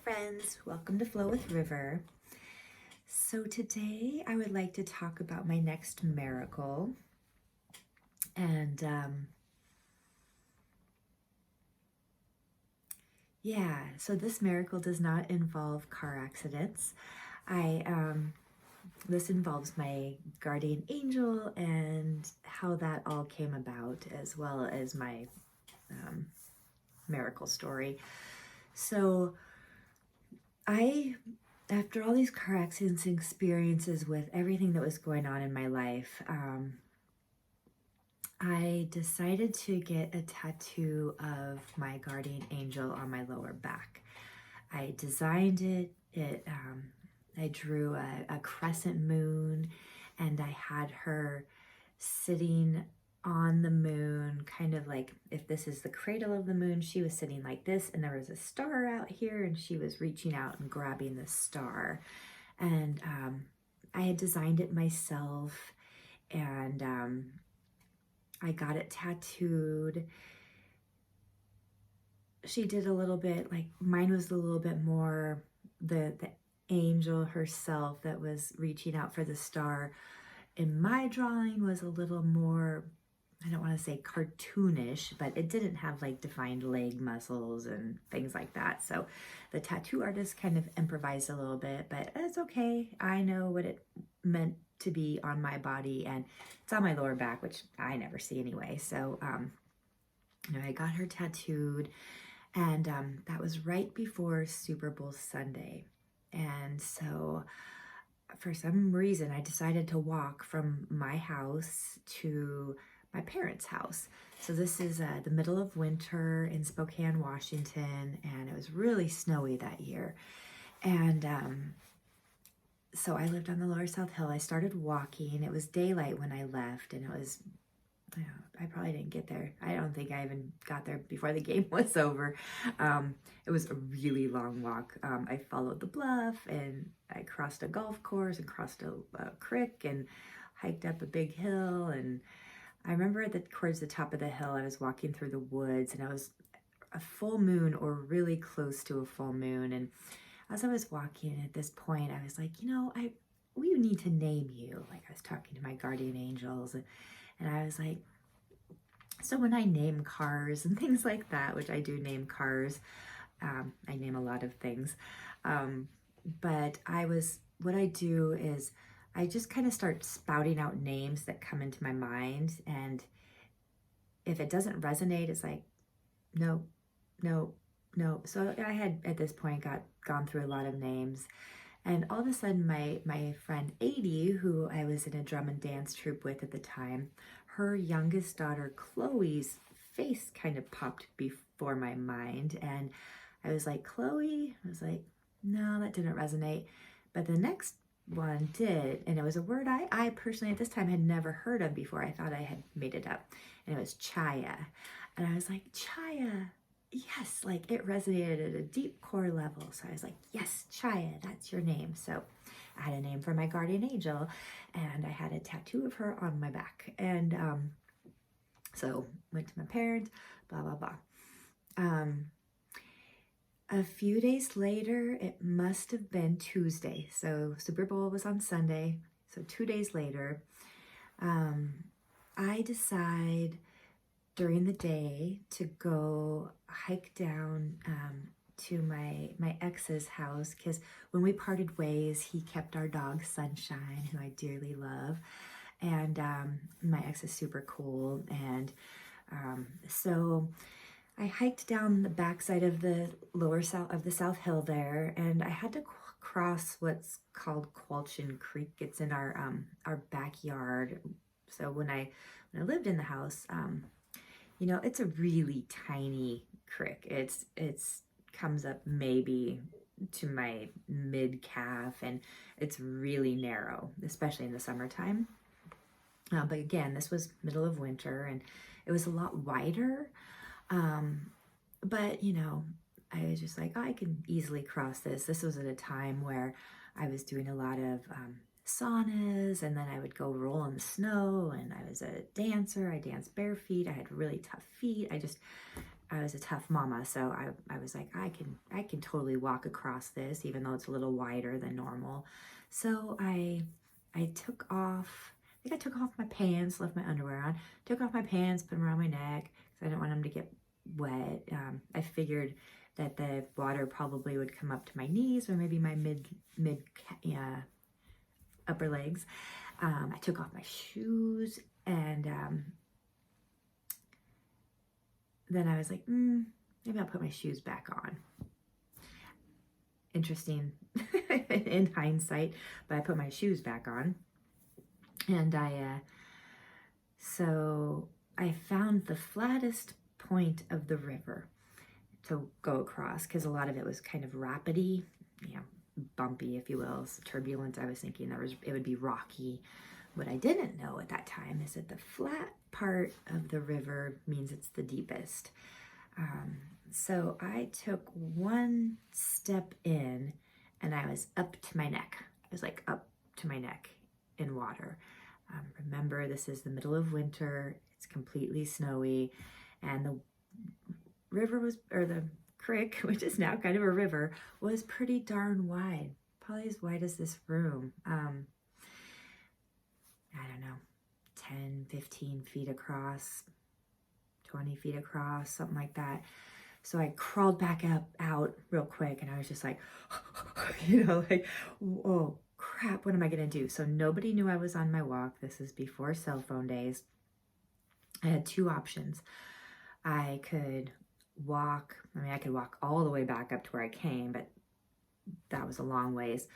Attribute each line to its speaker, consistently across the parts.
Speaker 1: friends, welcome to Flow with River. So today I would like to talk about my next miracle. And so this miracle does not involve car accidents. This involves my guardian angel and how that all came about, as well as my miracle story. So after all these car accidents and experiences with everything that was going on in my life, I decided to get a tattoo of my guardian angel on my lower back. I designed it. I drew a crescent moon, and I had her sitting on the moon, kind of like if this is the cradle of the moon, she was sitting like this, and there was a star out here, and she was reaching out and grabbing the star. And I had designed it myself, and I got it tattooed. She did a little bit, like mine was a little bit more the angel herself that was reaching out for the star. And my drawing was a little more, I don't want to say cartoonish, but it didn't have like defined leg muscles and things like that. So the tattoo artist kind of improvised a little bit, but it's okay. I know what it meant to be on my body, and it's on my lower back, which I never see anyway. So, I got her tattooed, and that was right before Super Bowl Sunday. And so for some reason, I decided to walk from my house to my parents' house. So this is the middle of winter in Spokane, Washington, and it was really snowy that year. And so I lived on the Lower South Hill. I started walking. It was daylight when I left, and it was, I probably didn't get there. I don't think I even got there before the game was over. It was a really long walk. I followed the bluff, and I crossed a golf course and crossed a creek and hiked up a big hill. And I remember towards the top of the hill, I was walking through the woods, and I was a full moon or really close to a full moon. And as I was walking at this point, I was like, we need to name you. Like, I was talking to my guardian angels, and I was like, so when I name cars and things like that, which I do name cars, I name a lot of things, but what I do is I just kind of start spouting out names that come into my mind, and if it doesn't resonate, it's like, no, no, no. So I had at this point gone through a lot of names, and all of a sudden my friend Adie, who I was in a drum and dance troupe with at the time, her youngest daughter Chloe's face kind of popped before my mind, and I was like, Chloe? I was like, no, that didn't resonate. But the next one did, and it was a word I personally at this time had never heard of before. I thought I had made it up, and it was Chaya. And I was like, Chaya, yes, like it resonated at a deep core level. So I was like, yes, Chaya, that's your name. So I had a name for my guardian angel, and I had a tattoo of her on my back. And so went to my parents, blah, blah, blah. A few days later, it must have been Tuesday. So Super Bowl was on Sunday. So 2 days later, I decide during the day to go hike down to my ex's house, because when we parted ways, he kept our dog Sunshine, who I dearly love, and my ex is super cool. And so I hiked down the backside of the South Hill there, and I had to cross what's called Qualchin Creek. It's in our backyard. So when I lived in the house, it's a really tiny creek. It's comes up maybe to my mid calf, and it's really narrow, especially in the summertime. But again, this was middle of winter, and it was a lot wider. But I was just like, oh, I can easily cross this. This was at a time where I was doing a lot of saunas, and then I would go roll in the snow, and I was a dancer. I danced bare feet. I had really tough feet. I was a tough mama, so I was like, I can totally walk across this, even though it's a little wider than normal. So I took off, I think I took off my pants, left my underwear on, took off my pants, put them around my neck, because I didn't want them to get wet. I figured that the water probably would come up to my knees or maybe my mid upper legs. I took off my shoes, and then I was like, maybe I'll put my shoes back on. Interesting in hindsight, but I put my shoes back on, and so I found the flattest point of the river to go across, because a lot of it was kind of rapidy, bumpy, if you will, so turbulent. I was thinking it would be rocky. What I didn't know at that time is that the flat part of the river means it's the deepest. So I took one step in and I was up to my neck. I was like up to my neck in water. Remember, this is the middle of winter. It's completely snowy, and the the creek, which is now kind of a river, was pretty darn wide. Probably as wide as this room. I don't know, 10, 15 feet across, 20 feet across, something like that. So I crawled back out real quick, and I was just like, like, oh crap, what am I gonna do? So nobody knew I was on my walk. This is before cell phone days. I had two options. I could walk all the way back up to where I came, but that was a long ways.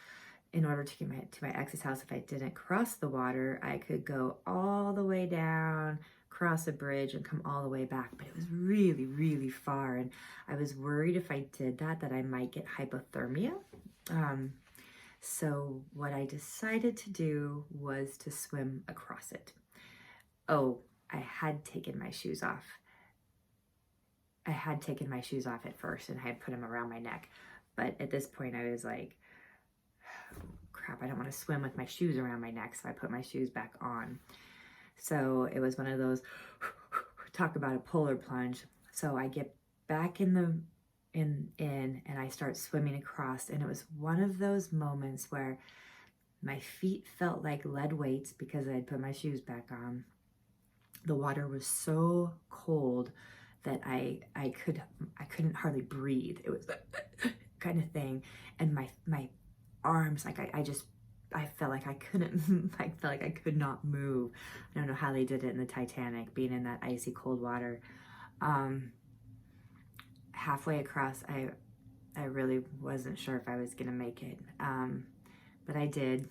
Speaker 1: In order to get to my ex's house, if I didn't cross the water, I could go all the way down, cross a bridge, and come all the way back. But it was really, really far, and I was worried if I did that I might get hypothermia. So what I decided to do was to swim across it. Oh, I had taken my shoes off. I had taken my shoes off at first, and I had put them around my neck. But at this point, I was like, crap, I don't want to swim with my shoes around my neck, so I put my shoes back on. So it was one of those, talk about a polar plunge. So I get back in and I start swimming across, and it was one of those moments where my feet felt like lead weights because I had put my shoes back on. The water was so cold that I couldn't hardly breathe. It was kind of thing, and my arms, like I felt like I couldn't, I felt like I could not move. I don't know how they did it in the Titanic, being in that icy cold water. Halfway across, I really wasn't sure if I was gonna make it, but I did.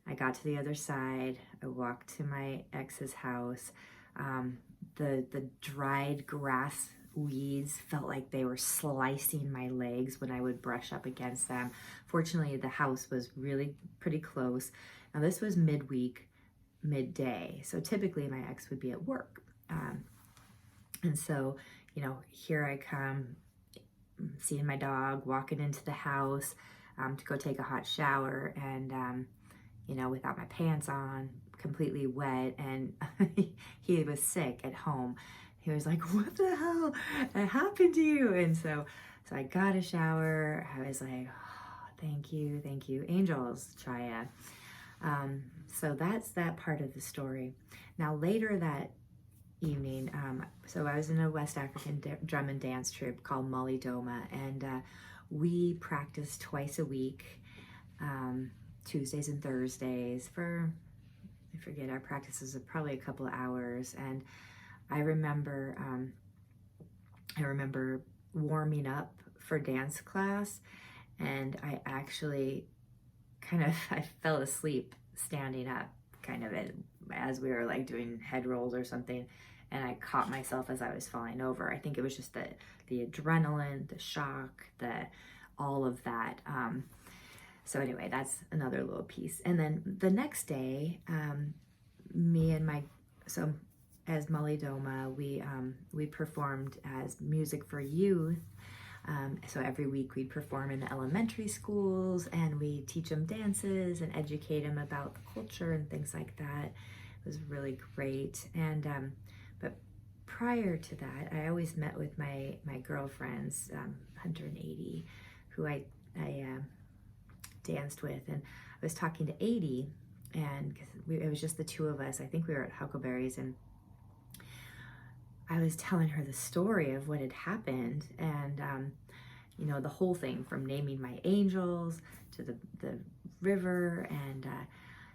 Speaker 1: I got to the other side. I walked to my ex's house. The dried grass weeds felt like they were slicing my legs when I would brush up against them. Fortunately, the house was really pretty close. Now this was midday. So typically my ex would be at work. And so, here I come, seeing my dog, walking into the house to go take a hot shower, and without my pants on, completely wet, and he was sick at home. He was like, what the hell happened to you? And so I got a shower. I was like, oh, thank you, angels, Chaya. So that's that part of the story. Now later that evening, so I was in a West African drum and dance troupe called Molly Doma, and we practiced twice a week, Tuesdays and Thursdays for, I forget, our practices are probably a couple of hours. And I remember warming up for dance class, and I actually I fell asleep standing up as we were like doing head rolls or something, and I caught myself as I was falling over. I think it was just the adrenaline, the shock, all of that. So anyway, that's another little piece. And then the next day, as Molly Doma, we performed as Music for Youth. So every week we'd perform in the elementary schools, and we teach them dances and educate them about the culture and things like that. It was really great. And but prior to that, I always met with my girlfriends, Hunter and Adie, who I danced with, and I was talking to Adie, and it was just the two of us. I think we were at Huckleberry's, and I was telling her the story of what had happened, and you know, the whole thing from naming my angels to the river, and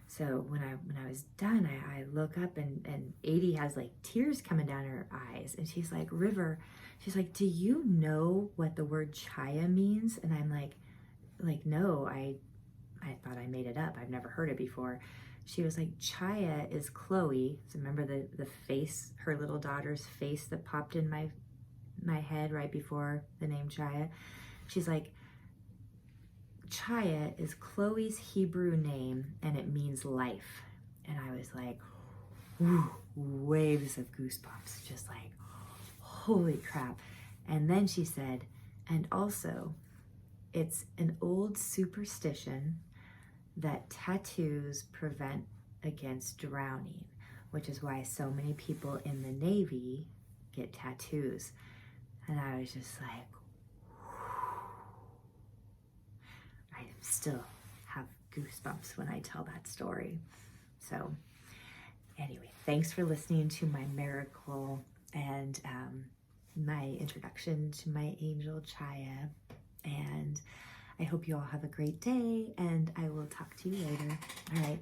Speaker 1: so when I was done, I look up, and Adie has like tears coming down her eyes, and she's like, River, she's like, do you know what the word Chaya means? And I'm like no, I thought I made it up. I've never heard it before. She was like, Chaya is Chloe. So remember the face, her little daughter's face that popped in my head right before the name Chaya. She's like, Chaya is Chloe's Hebrew name, and it means life. And I was like, whew, waves of goosebumps, just like, holy crap. And then she said, and also, it's an old superstition that tattoos prevent against drowning, which is why so many people in the Navy get tattoos. And I was just like, I still have goosebumps when I tell that story. So anyway, thanks for listening to my miracle and my introduction to my angel Chaya. And I hope you all have a great day, and I will talk to you later. All right.